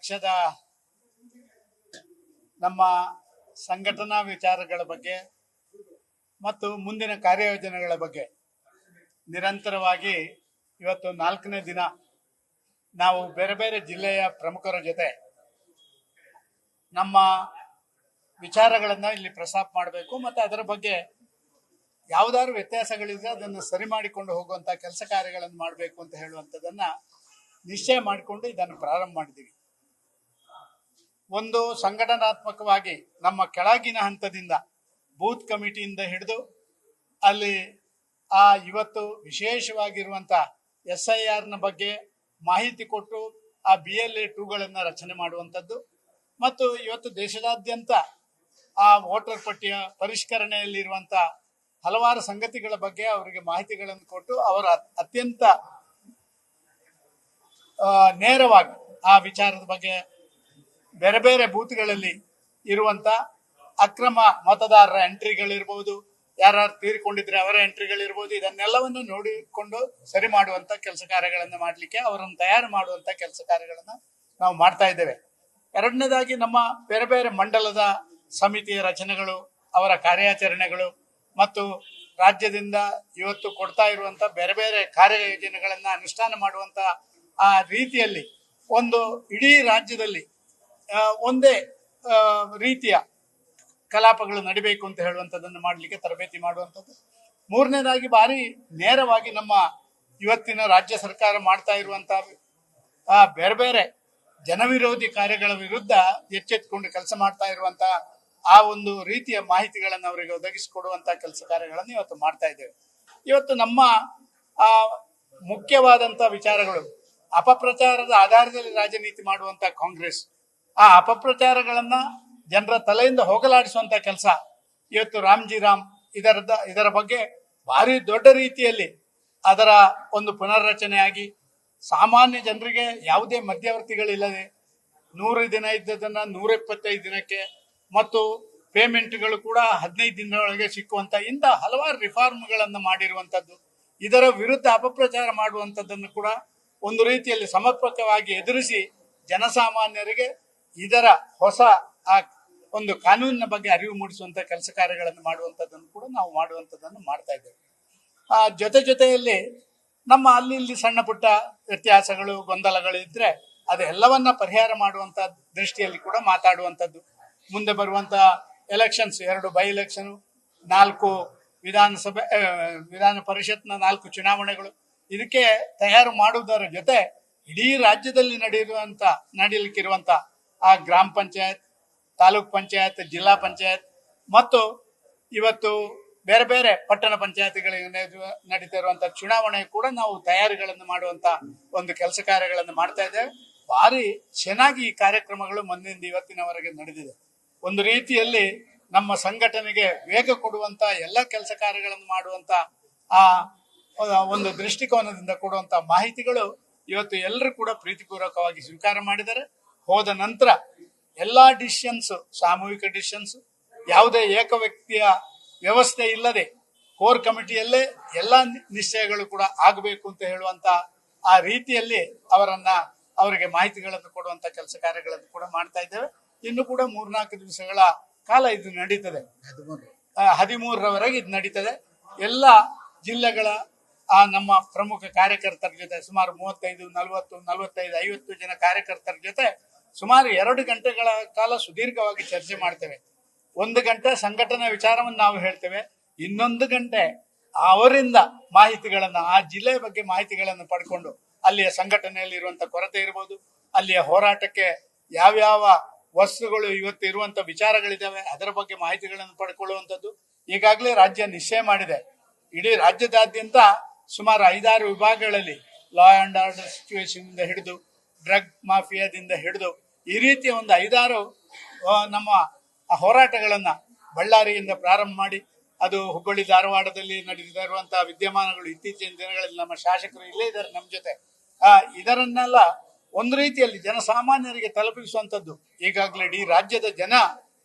ಪಕ್ಷದ ನಮ್ಮ ಸಂಘಟನಾ ವಿಚಾರಗಳ ಬಗ್ಗೆ ಮತ್ತು ಮುಂದಿನ ಕಾರ್ಯಯೋಜನೆಗಳ ಬಗ್ಗೆ ನಿರಂತರವಾಗಿ ಇವತ್ತು 4ನೇ ದಿನ ನಾವು ಬೇರೆ ಬೇರೆ ಜಿಲ್ಲೆಯ ಪ್ರಮುಖರ ಜೊತೆ ನಮ್ಮ ವಿಚಾರಗಳನ್ನ ಇಲ್ಲಿ ಪ್ರಸ್ತಾಪ ಮಾಡಬೇಕು ಮತ್ತು ಅದರ ಬಗ್ಗೆ ಯಾವುದಾದ್ರು ವ್ಯತ್ಯಾಸಗಳಿದ್ರೆ ಅದನ್ನು ಸರಿ ಮಾಡಿಕೊಂಡು ಹೋಗುವಂತ ಕೆಲಸ ಕಾರ್ಯಗಳನ್ನು ಮಾಡಬೇಕು ಅಂತ ಹೇಳುವಂಥದ್ದನ್ನ ನಿಶ್ಚಯ ಮಾಡಿಕೊಂಡು ಇದನ್ನು ಪ್ರಾರಂಭ ಮಾಡಿದ್ದೀವಿ. ಒಂದು ಸಂಘಟನಾತ್ಮಕವಾಗಿ ನಮ್ಮ ಕೆಳಗಿನ ಹಂತದಿಂದ ಬೂತ್ ಕಮಿಟಿಯಿಂದ ಹಿಡಿದು ಅಲ್ಲಿ ಇವತ್ತು ವಿಶೇಷವಾಗಿರುವಂತ SIRನ ಬಗ್ಗೆ ಮಾಹಿತಿ ಕೊಟ್ಟು ಆ BLA 2ಗಳನ್ನು ರಚನೆ ಮಾಡುವಂಥದ್ದು ಮತ್ತು ಇವತ್ತು ದೇಶದಾದ್ಯಂತ ಆ ವೋಟರ್ ಪಟ್ಟಿಯ ಪರಿಷ್ಕರಣೆಯಲ್ಲಿರುವಂತ ಹಲವಾರು ಸಂಗತಿಗಳ ಬಗ್ಗೆ ಅವರಿಗೆ ಮಾಹಿತಿಗಳನ್ನು ಕೊಟ್ಟು ಅವರ ಅತ್ಯಂತ ನೇರವಾಗಿ ಆ ವಿಚಾರದ ಬಗ್ಗೆ ಬೇರೆ ಬೇರೆ ಬೂತ್ಗಳಲ್ಲಿ ಇರುವಂತ ಅಕ್ರಮ ಮತದಾರರ ಎಂಟ್ರಿಗಳಿರ್ಬೋದು, ಯಾರು ತೀರಿಕೊಂಡಿದ್ರೆ ಅವರ ಎಂಟ್ರಿಗಳಿರ್ಬೋದು, ಇದನ್ನೆಲ್ಲವನ್ನು ನೋಡಿಕೊಂಡು ಸರಿ ಮಾಡುವಂತ ಕೆಲಸ ಕಾರ್ಯಗಳನ್ನು ಮಾಡಲಿಕ್ಕೆ ಅವರನ್ನು ತಯಾರು ಮಾಡುವಂತ ಕೆಲಸ ಕಾರ್ಯಗಳನ್ನು ನಾವು ಮಾಡ್ತಾ ಇದ್ದೇವೆ. ಎರಡನೇದಾಗಿ ನಮ್ಮ ಬೇರೆ ಬೇರೆ ಮಂಡಲದ ಸಮಿತಿಯ ರಚನೆಗಳು, ಅವರ ಕಾರ್ಯಾಚರಣೆಗಳು ಮತ್ತು ರಾಜ್ಯದಿಂದ ಇವತ್ತು ಕೊಡ್ತಾ ಇರುವಂತ ಬೇರೆ ಬೇರೆ ಕಾರ್ಯಯೋಜನೆಗಳನ್ನ ಅನುಷ್ಠಾನ ಮಾಡುವಂತ ಆ ರೀತಿಯಲ್ಲಿ ಒಂದು ಇಡೀ ರಾಜ್ಯದಲ್ಲಿ ಒಂದೇ ರೀತಿಯ ಕಲಾಪಗಳು ನಡಿಬೇಕು ಅಂತ ಹೇಳುವಂಥದ್ದನ್ನು ಮಾಡಲಿಕ್ಕೆ ತರಬೇತಿ ಮಾಡುವಂಥದ್ದು. ಮೂರನೇದಾಗಿ ಭಾರಿ ನೇರವಾಗಿ ನಮ್ಮ ಇವತ್ತಿನ ರಾಜ್ಯ ಸರ್ಕಾರ ಮಾಡ್ತಾ ಇರುವಂತ ಬೇರೆ ಬೇರೆ ಜನವಿರೋಧಿ ಕಾರ್ಯಗಳ ವಿರುದ್ಧ ಎಚ್ಚೆತ್ತುಕೊಂಡು ಕೆಲಸ ಮಾಡ್ತಾ ಇರುವಂತ ಆ ಒಂದು ರೀತಿಯ ಮಾಹಿತಿಗಳನ್ನು ಅವರಿಗೆ ಒದಗಿಸಿಕೊಡುವಂತ ಕೆಲಸ ಕಾರ್ಯಗಳನ್ನು ಇವತ್ತು ಮಾಡ್ತಾ ಇದ್ದೇವೆ. ಇವತ್ತು ನಮ್ಮ ಮುಖ್ಯವಾದಂತ ವಿಚಾರಗಳು ಅಪಪ್ರಚಾರದ ಆಧಾರದಲ್ಲಿ ರಾಜನೀತಿ ಮಾಡುವಂತ ಕಾಂಗ್ರೆಸ್ ಆ ಅಪಪ್ರಚಾರಗಳನ್ನ ಜನರ ತಲೆಯಿಂದ ಹೋಗಲಾಡಿಸುವಂತ ಕೆಲಸ ಇವತ್ತು ರಾಮ್ ಇದರ ಬಗ್ಗೆ ಭಾರಿ ದೊಡ್ಡ ರೀತಿಯಲ್ಲಿ ಅದರ ಒಂದು ಪುನರ್ರಚನೆಯಾಗಿ ಸಾಮಾನ್ಯ ಜನರಿಗೆ ಯಾವುದೇ ಮಧ್ಯವರ್ತಿಗಳಿಲ್ಲದೆ 100 ದಿನ ಇದ್ದದನ್ನ 125 ದಿನಕ್ಕೆ ಮತ್ತು ಪೇಮೆಂಟ್ಗಳು ಕೂಡ 15 ದಿನದೊಳಗೆ ಸಿಕ್ಕುವಂತ ಇಂಥ ಹಲವಾರು ರಿಫಾರ್ಮ್ಗಳನ್ನು ಮಾಡಿರುವಂತದ್ದು, ಇದರ ವಿರುದ್ಧ ಅಪಪ್ರಚಾರ ಮಾಡುವಂತದ್ದನ್ನು ಕೂಡ ಒಂದು ರೀತಿಯಲ್ಲಿ ಸಮರ್ಪಕವಾಗಿ ಎದುರಿಸಿ ಜನಸಾಮಾನ್ಯರಿಗೆ ಇದರ ಹೊಸ ಆ ಒಂದು ಕಾನೂನಿನ ಬಗ್ಗೆ ಅರಿವು ಮೂಡಿಸುವಂತ ಕೆಲಸ ಕಾರ್ಯಗಳನ್ನು ಮಾಡುವಂತದ್ದನ್ನು ಕೂಡ ನಾವು ಮಾಡುವಂತದ್ದನ್ನು ಮಾಡ್ತಾ ಇದ್ದೇವೆ. ಜೊತೆಯಲ್ಲಿ ನಮ್ಮ ಅಲ್ಲಿ ಇಲ್ಲಿ ಸಣ್ಣ ಪುಟ್ಟ ವ್ಯತ್ಯಾಸಗಳು ಗೊಂದಲಗಳು ಇದ್ರೆ ಅದೆಲ್ಲವನ್ನ ಪರಿಹಾರ ಮಾಡುವಂತ ದೃಷ್ಟಿಯಲ್ಲಿ ಕೂಡ ಮಾತಾಡುವಂಥದ್ದು. ಮುಂದೆ ಬರುವಂತ ಎಲೆಕ್ಷನ್ಸ್ 2 ಬೈ ಎಲೆಕ್ಷನ್, 4 ವಿಧಾನ ಪರಿಷತ್ನ 4 ಚುನಾವಣೆಗಳು, ಇದಕ್ಕೆ ತಯಾರು ಮಾಡುವುದರ ಜೊತೆ ಇಡೀ ರಾಜ್ಯದಲ್ಲಿ ನಡೀಲಿಕ್ಕಿರುವಂತ ಆ ಗ್ರಾಮ ಪಂಚಾಯತ್, ತಾಲೂಕ್ ಪಂಚಾಯತ್, ಜಿಲ್ಲಾ ಪಂಚಾಯತ್ ಮತ್ತು ಇವತ್ತು ಬೇರೆ ಬೇರೆ ಪಟ್ಟಣ ಪಂಚಾಯತಿಗಳಿಗೆ ನಡೀತಾ ಇರುವಂತ ಚುನಾವಣೆ ಕೂಡ ನಾವು ತಯಾರಿಗಳನ್ನು ಮಾಡುವಂತ ಒಂದು ಕೆಲಸ ಕಾರ್ಯಗಳನ್ನು ಮಾಡ್ತಾ ಇದ್ದೇವೆ. ಭಾರಿ ಚೆನ್ನಾಗಿ ಈ ಕಾರ್ಯಕ್ರಮಗಳು ಮೊನ್ನೆಯಿಂದ ಇವತ್ತಿನವರೆಗೆ ನಡೆದಿದೆ. ಒಂದು ರೀತಿಯಲ್ಲಿ ನಮ್ಮ ಸಂಘಟನೆಗೆ ವೇಗ ಕೊಡುವಂತ ಎಲ್ಲ ಕೆಲಸ ಕಾರ್ಯಗಳನ್ನು ಮಾಡುವಂತ ಆ ಒಂದು ದೃಷ್ಟಿಕೋನದಿಂದ ಕೊಡುವಂತ ಮಾಹಿತಿಗಳು ಇವತ್ತು ಎಲ್ಲರೂ ಕೂಡ ಪ್ರೀತಿಪೂರ್ವಕವಾಗಿ ಸ್ವೀಕಾರ ಮಾಡಿದ್ದಾರೆ. ಹೋದ ನಂತರ ಎಲ್ಲಾ ಡಿಸಿಷನ್ಸ್ ಸಾಮೂಹಿಕ ಡಿಸಿಷನ್ಸ್, ಯಾವುದೇ ಏಕ ವ್ಯಕ್ತಿಯ ವ್ಯವಸ್ಥೆ ಇಲ್ಲದೆ ಕೋರ್ ಕಮಿಟಿಯಲ್ಲೇ ಎಲ್ಲಾ ನಿಶ್ಚಯಗಳು ಕೂಡ ಆಗಬೇಕು ಅಂತ ಹೇಳುವಂತ ಆ ರೀತಿಯಲ್ಲಿ ಅವರಿಗೆ ಮಾಹಿತಿಗಳನ್ನು ಕೊಡುವಂತ ಕೆಲಸ ಕಾರ್ಯಗಳನ್ನು ಕೂಡ ಮಾಡ್ತಾ ಇದ್ದೇವೆ. ಇನ್ನು ಕೂಡ 3-4 ದಿವಸಗಳ ಕಾಲ ಇದು ನಡೀತದೆ, 13ರವರೆಗೆ ಇದು ನಡೀತದೆ. ಎಲ್ಲ ಜಿಲ್ಲೆಗಳ ನಮ್ಮ ಪ್ರಮುಖ ಕಾರ್ಯಕರ್ತರ ಜೊತೆ ಸುಮಾರು 35, 40, 45, 50 ಜನ ಕಾರ್ಯಕರ್ತರ ಜೊತೆ ಸುಮಾರು 2 ಗಂಟೆಗಳ ಕಾಲ ಸುದೀರ್ಘವಾಗಿ ಚರ್ಚೆ ಮಾಡ್ತೇವೆ. 1 ಗಂಟೆ ಸಂಘಟನಾ ವಿಚಾರವನ್ನು ನಾವು ಹೇಳ್ತೇವೆ, ಇನ್ನೊಂದು ಗಂಟೆ ಅವರಿಂದ ಮಾಹಿತಿಗಳನ್ನ ಆ ಜಿಲ್ಲೆಯ ಬಗ್ಗೆ ಮಾಹಿತಿಗಳನ್ನು ಪಡ್ಕೊಂಡು ಅಲ್ಲಿಯ ಸಂಘಟನೆಯಲ್ಲಿ ಇರುವಂತ ಕೊರತೆ ಇರಬಹುದು, ಅಲ್ಲಿಯ ಹೋರಾಟಕ್ಕೆ ಯಾವ್ಯಾವ ವಸ್ತುಗಳು ಇವತ್ತು ಇರುವಂತ ವಿಚಾರಗಳಿದ್ದಾವೆ ಅದರ ಬಗ್ಗೆ ಮಾಹಿತಿಗಳನ್ನು ಪಡ್ಕೊಳ್ಳುವಂಥದ್ದು. ಈಗಾಗಲೇ ರಾಜ್ಯ ನಿಶ್ಚಯ ಮಾಡಿದೆ, ಇಡೀ ರಾಜ್ಯದಾದ್ಯಂತ ಸುಮಾರು 5-6 ವಿಭಾಗಗಳಲ್ಲಿ ಲಾ ಅಂಡ್ ಆರ್ಡರ್ ಸಿಚುವೇಶನ್ ಇಂದ ಹಿಡಿದು ಡ್ರಗ್ ಮಾಫಿಯಾದಿಂದ ಹಿಡಿದು ಈ ರೀತಿಯ ಒಂದು 5-6 ನಮ್ಮ ಹೋರಾಟಗಳನ್ನ ಬಳ್ಳಾರಿಯಿಂದ ಪ್ರಾರಂಭ ಮಾಡಿ ಅದು ಹುಬ್ಬಳ್ಳಿ ಧಾರವಾಡದಲ್ಲಿ ನಡೀತಾ ಇರುವಂತಹ ವಿದ್ಯಮಾನಗಳು, ಇತ್ತೀಚಿನ ದಿನಗಳಲ್ಲಿ ನಮ್ಮ ಶಾಸಕರು ಇಲ್ಲೇ ಇದ್ದಾರೆ ನಮ್ಮ ಜೊತೆ, ಇದರನ್ನೆಲ್ಲ ಒಂದು ರೀತಿಯಲ್ಲಿ ಜನಸಾಮಾನ್ಯರಿಗೆ ತಲುಪಿಸುವಂತದ್ದು. ಈಗಾಗಲೇ ಇಡೀ ರಾಜ್ಯದ ಜನ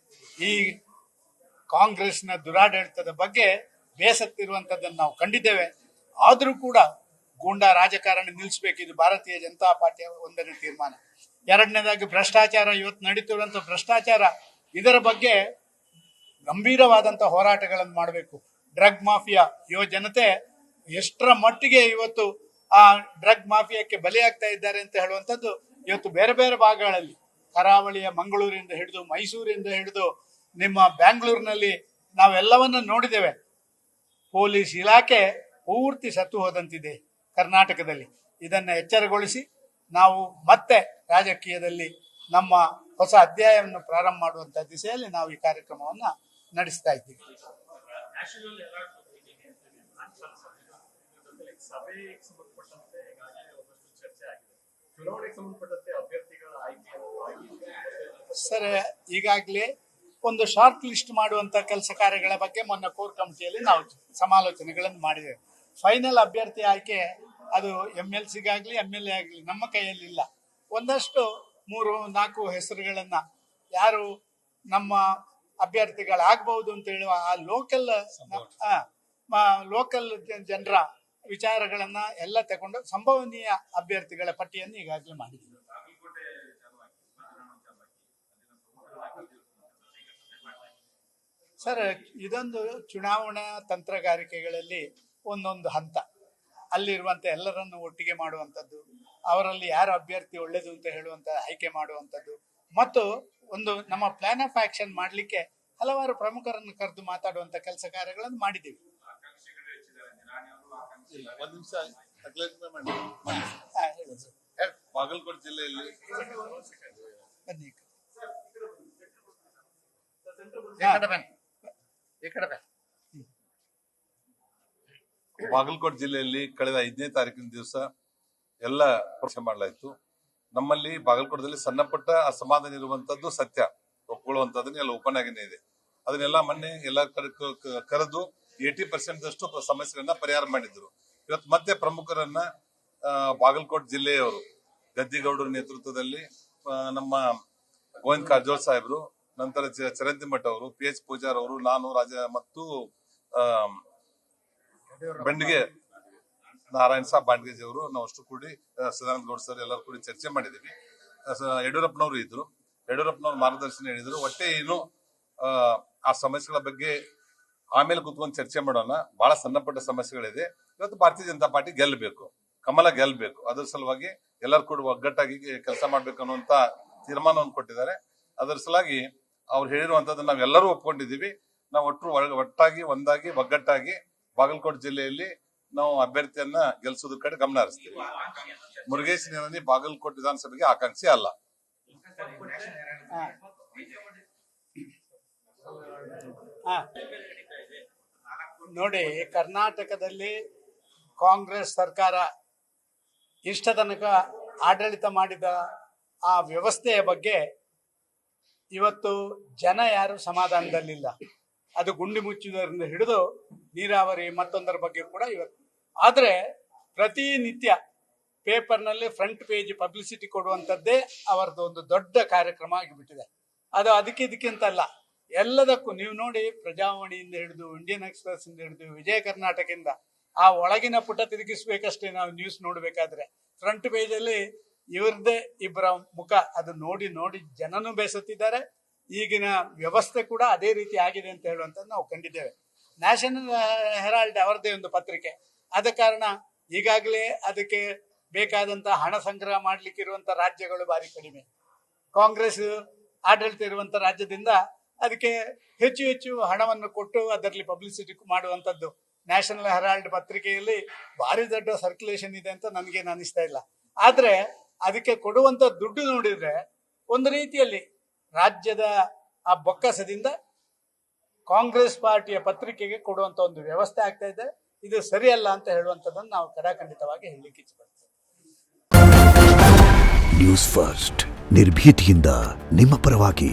ಈ ಕಾಂಗ್ರೆಸ್ನ ದುರಾಡಳಿತದ ಬಗ್ಗೆ ಬೇಸತ್ತಿರುವಂತದ್ದನ್ನು ನಾವು ಕಂಡಿದ್ದೇವೆ. ಆದ್ರೂ ಕೂಡ ಗೂಂಡಾ ರಾಜಕಾರಣ ನಿಲ್ಲಿಸಬೇಕು, ಇದು ಭಾರತೀಯ ಜನತಾ ಪಾರ್ಟಿಯ ಒಂದನೇ ತೀರ್ಮಾನ. ಎರಡನೇದಾಗಿ ಭ್ರಷ್ಟಾಚಾರ, ಇವತ್ತು ನಡೀತಿರುವಂಥ ಭ್ರಷ್ಟಾಚಾರ, ಇದರ ಬಗ್ಗೆ ಗಂಭೀರವಾದಂಥ ಹೋರಾಟಗಳನ್ನು ಮಾಡಬೇಕು. ಡ್ರಗ್ ಮಾಫಿಯಾ ಯುವ ಜನತೆ ಎಷ್ಟರ ಮಟ್ಟಿಗೆ ಇವತ್ತು ಆ ಡ್ರಗ್ ಮಾಫಿಯಾಕ್ಕೆ ಬಲಿಯಾಗ್ತಾ ಇದ್ದಾರೆ ಅಂತ ಹೇಳುವಂಥದ್ದು ಇವತ್ತು ಬೇರೆ ಬೇರೆ ಭಾಗಗಳಲ್ಲಿ, ಕರಾವಳಿಯ ಮಂಗಳೂರಿಂದ ಹಿಡಿದು ಮೈಸೂರಿಂದ ಹಿಡಿದು ನಿಮ್ಮ ಬ್ಯಾಂಗ್ಳೂರಿನಲ್ಲಿ ನಾವೆಲ್ಲವನ್ನ ನೋಡಿದ್ದೇವೆ. ಪೊಲೀಸ್ ಇಲಾಖೆ ಪೂರ್ತಿ ಸತ್ತು ಹೋದಂತಿದೆ ಕರ್ನಾಟಕದಲ್ಲಿ. ಇದನ್ನು ಎಚ್ಚರಗೊಳಿಸಿ ನಾವು ಮತ್ತೆ ರಾಜಕೀಯದಲ್ಲಿ ನಮ್ಮ ಹೊಸ ಅಧ್ಯಾಯವನ್ನು ಪ್ರಾರಂಭ ಮಾಡುವಂತ ದಿಸೆಯಲ್ಲಿ ನಾವು ಈ ಕಾರ್ಯಕ್ರಮವನ್ನು ನಡೆಸ್ತಾ ಇದ್ದೀವಿ. ಸರ್, ಈಗಾಗಲೇ ಒಂದು ಶಾರ್ಟ್ ಲಿಸ್ಟ್ ಮಾಡುವಂತ ಕೆಲಸ ಕಾರ್ಯಗಳ ಬಗ್ಗೆ ಮೊನ್ನೆ ಕೋರ್ ಕಮಿಟಿಯಲ್ಲಿ ನಾವು ಸಮಾಲೋಚನೆಗಳನ್ನು ಮಾಡಿದ್ದೇವೆ. ಫೈನಲ್ ಅಭ್ಯರ್ಥಿ ಆಯ್ಕೆ ಅದು MLCಗಾಗ್ಲಿ MLA ಆಗಲಿ ನಮ್ಮ ಕೈಯಲ್ಲಿಲ್ಲ. ಒಂದಷ್ಟು 3-4 ಹೆಸರುಗಳನ್ನ ಯಾರು ನಮ್ಮ ಅಭ್ಯರ್ಥಿಗಳಾಗಬಹುದು ಅಂತ ಹೇಳುವ ಆ ಲೋಕಲ್ ಜನರ ವಿಚಾರಗಳನ್ನ ಎಲ್ಲ ತಗೊಂಡು ಸಂಭವನೀಯ ಅಭ್ಯರ್ಥಿಗಳ ಪಟ್ಟಿಯನ್ನು ಈಗಾಗಲೇ ಮಾಡಿದ್ದೀವಿ. ಸರ್, ಇದೊಂದು ಚುನಾವಣಾ ತಂತ್ರಗಾರಿಕೆಗಳಲ್ಲಿ ಒಂದೊಂದು ಹಂತ, ಅಲ್ಲಿರುವಂತ ಎಲ್ಲರನ್ನು ಒಟ್ಟಿಗೆ ಮಾಡುವಂಥದ್ದು, ಅವರಲ್ಲಿ ಯಾರು ಅಭ್ಯರ್ಥಿ ಒಳ್ಳೇದು ಅಂತ ಹೇಳುವಂತ ಆಯ್ಕೆ ಮಾಡುವಂಥದ್ದು, ಮತ್ತು ಒಂದು ನಮ್ಮ ಪ್ಲಾನ್ ಆಫ್ ಆಕ್ಷನ್ ಮಾಡಲಿಕ್ಕೆ ಹಲವಾರು ಪ್ರಮುಖರನ್ನು ಕರೆದು ಮಾತಾಡುವಂತ ಕೆಲಸ ಕಾರ್ಯಗಳನ್ನು ಮಾಡಿದ್ದೀವಿ. ಬಾಗಲಕೋಟೆ ಜಿಲ್ಲೆಯಲ್ಲಿ ಬಾಗಲಕೋಟೆ ಜಿಲ್ಲೆಯಲ್ಲಿ ಕಳೆದ 5ನೇ ತಾರೀಕಿನ ದಿವಸ ಎಲ್ಲ ಪರೀಕ್ಷೆ ಮಾಡಲಾಯಿತು. ನಮ್ಮಲ್ಲಿ ಬಾಗಲಕೋಟದಲ್ಲಿ ಸಣ್ಣ ಪುಟ್ಟ ಅಸಮಾಧಾನ ಇರುವಂತದ್ದು ಸತ್ಯ, ಒಪ್ಕೊಳ್ಳುವಂತದನ್ನ ಎಲ್ಲ ಓಪನ್ ಆಗಿನೇ ಇದೆ. ಅದನ್ನೆಲ್ಲ ಮೊನ್ನೆ ಎಲ್ಲ ಕರೆದು 80% ಸಮಸ್ಯೆಗಳನ್ನ ಪರಿಹಾರ ಮಾಡಿದ್ರು. ಇವತ್ತು ಮತ್ತೆ ಪ್ರಮುಖರನ್ನ ಬಾಗಲಕೋಟೆ ಜಿಲ್ಲೆಯವರು ಗದ್ದಿಗೌಡರ ನೇತೃತ್ವದಲ್ಲಿ ನಮ್ಮ ಗೋವಿಂದ ಕಾರಜೋಳ ಸಾಹೇಬರು, ನಂತರ ಚರಂತಿ ಮಠ ಅವರು, PH ಪೂಜಾರ್ ಅವರು, ನಾನು ಮತ್ತು ಬಂಡಿಗೆ ನಾರಾಯಣ ಸಾಬ್ ಬಾಂಡ್ಗೇಜಿ ಅವರು, ನಾವು ಅಷ್ಟು ಕೂಡಿ ಸದಾನಂದ ಗೌಡ ಸರ್ ಎಲ್ಲರೂ ಕೂಡಿ ಚರ್ಚೆ ಮಾಡಿದ್ದೀವಿ. ಯಡಿಯೂರಪ್ಪನವರು ಇದ್ರು, ಯಡಿಯೂರಪ್ಪನವ್ರ ಮಾರ್ಗದರ್ಶನ ಹೇಳಿದ್ರು. ಒಟ್ಟೆ ಏನು ಆ ಸಮಸ್ಯೆಗಳ ಬಗ್ಗೆ ಆಮೇಲೆ ಕುತ್ಕೊಂಡು ಚರ್ಚೆ ಮಾಡೋಣ. ಬಹಳ ಸಣ್ಣ ಪುಟ್ಟ ಸಮಸ್ಯೆಗಳಿದೆ. ಇವತ್ತು ಭಾರತೀಯ ಜನತಾ ಪಾರ್ಟಿ ಗೆಲ್ಲಬೇಕು, ಕಮಲ ಗೆಲ್ಲಬೇಕು. ಅದ್ರ ಸಲುವಾಗಿ ಎಲ್ಲರೂ ಕೂಡ ಒಗ್ಗಟ್ಟಾಗಿ ಕೆಲಸ ಮಾಡ್ಬೇಕು ಅನ್ನುವಂತ ತೀರ್ಮಾನವನ್ನು ಕೊಟ್ಟಿದ್ದಾರೆ. ಅದರ ಸಲುವಾಗಿ ಅವ್ರು ಹೇಳಿರುವಂತದ್ದನ್ನ ನಾವೆಲ್ಲರೂ ಒಪ್ಕೊಂಡಿದ್ದೀವಿ. ನಾವು ಒಟ್ಟಾಗಿ ಒಂದಾಗಿ ಒಗ್ಗಟ್ಟಾಗಿ ಬಾಗಲಕೋಟೆ ಜಿಲ್ಲೆಯಲ್ಲಿ ನಾವು ಅಭ್ಯರ್ಥಿಯನ್ನ ಗೆಲ್ಸೋದ್ರ ಕಡೆ ಗಮನ ಹರಿಸ್ತೀವಿ. ಮುರುಗೇಶ್ ನಿರಾಣಿ ಬಾಗಲಕೋಟೆ ವಿಧಾನಸಭೆಗೆ ಆಕಾಂಕ್ಷಿ ಅಲ್ಲ. ನೋಡಿ, ಕರ್ನಾಟಕದಲ್ಲಿ ಕಾಂಗ್ರೆಸ್ ಸರ್ಕಾರ ಇಷ್ಟ ತನಕ ಆಡಳಿತ ಮಾಡಿದ ಆ ವ್ಯವಸ್ಥೆಯ ಬಗ್ಗೆ ಇವತ್ತು ಜನ ಯಾರು ಸಮಾಧಾನದಲ್ಲಿಲ್ಲ. ಅದು ಗುಂಡಿ ಮುಚ್ಚುವುದರಿಂದ ಹಿಡಿದು ನೀರಾವರಿ ಮತ್ತೊಂದರ ಬಗ್ಗೆ ಕೂಡ ಇವತ್ತು. ಆದರೆ ಪ್ರತಿನಿತ್ಯ ಪೇಪರ್ನಲ್ಲಿ ಫ್ರಂಟ್ ಪೇಜ್ ಪಬ್ಲಿಸಿಟಿ ಕೊಡುವಂಥದ್ದೇ ಅವರದ್ದು ಒಂದು ದೊಡ್ಡ ಕಾರ್ಯಕ್ರಮ ಆಗಿಬಿಟ್ಟಿದೆ. ಅದು ಅದಕ್ಕಿಂತಲ್ಲ, ಎಲ್ಲದಕ್ಕೂ ನೀವು ನೋಡಿ, ಪ್ರಜಾವಾಣಿಯಿಂದ ಹಿಡಿದು ಇಂಡಿಯನ್ ಎಕ್ಸ್ಪ್ರೆಸ್ ಇಂದ ಹಿಡಿದು ವಿಜಯ ಕರ್ನಾಟಕದಿಂದ ಆ ಒಳಗಿನ ಪುಟ ತಿರುಗಿಸ್ಬೇಕಷ್ಟೇ ನಾವು ನ್ಯೂಸ್ ನೋಡ್ಬೇಕಾದ್ರೆ. ಫ್ರಂಟ್ ಪೇಜ್ ಅಲ್ಲಿ ಇವ್ರದ್ದೇ ಇಬ್ಬರ ಮುಖ, ಅದು ನೋಡಿ ನೋಡಿ ಜನನೂ ಬೇಸತ್ತಿದ್ದಾರೆ. ಈಗಿನ ವ್ಯವಸ್ಥೆ ಕೂಡ ಅದೇ ರೀತಿ ಆಗಿದೆ ಅಂತ ಹೇಳುವಂಥದ್ದು ನಾವು ಕಂಡಿದ್ದೇವೆ. ನ್ಯಾಷನಲ್ ಹೆರಾಲ್ಡ್ ಅವರದೇ ಒಂದು ಪತ್ರಿಕೆ, ಆದ ಕಾರಣ ಈಗಾಗಲೇ ಅದಕ್ಕೆ ಬೇಕಾದಂತಹ ಹಣ ಸಂಗ್ರಹ ಮಾಡ್ಲಿಕ್ಕೆ ಇರುವಂತ ರಾಜ್ಯಗಳು ಬಾರಿ ಕಡಿಮೆ. ಕಾಂಗ್ರೆಸ್ ಆಡಳಿತ ಇರುವಂತ ರಾಜ್ಯದಿಂದ ಅದಕ್ಕೆ ಹೆಚ್ಚು ಹೆಚ್ಚು ಹಣವನ್ನು ಕೊಟ್ಟು ಅದರಲ್ಲಿ ಪಬ್ಲಿಸಿಟಿ ಮಾಡುವಂಥದ್ದು. ನ್ಯಾಷನಲ್ ಹೆರಾಲ್ಡ್ ಪತ್ರಿಕೆಯಲ್ಲಿ ಭಾರಿ ದೊಡ್ಡ ಸರ್ಕ್ಯುಲೇಷನ್ ಇದೆ ಅಂತ ನನಗೇನು ಅನಿಸ್ತಾ ಇಲ್ಲ. ಆದ್ರೆ ಅದಕ್ಕೆ ಕೊಡುವಂತ ದುಡ್ಡು ನೋಡಿದ್ರೆ ಒಂದು ರೀತಿಯಲ್ಲಿ ರಾಜ್ಯದ ಆ ಬೊಕ್ಕಸದಿಂದ ಕಾಂಗ್ರೆಸ್ ಪಾರ್ಟಿಯ ಪತ್ರಿಕೆಗೆ ಕೊಡುವಂತ ಒಂದು ವ್ಯವಸ್ಥೆ ಆಗ್ತಾ ಇದೆ. ಇದು ಸರಿಯಲ್ಲ ಅಂತ ಹೇಳುವಂಥದ್ದನ್ನು ನಾವು ಕಡಾಖಂಡಿತವಾಗಿ ಹೇಳಲಿಕ್ಕೆ ಇಚ್ಛಪಡ್ತೇವೆ. ನ್ಯೂಸ್ ಫಸ್ಟ್, ನಿರ್ಭೀತಿಯಿಂದ ನಿಮ್ಮ ಪರವಾಗಿ.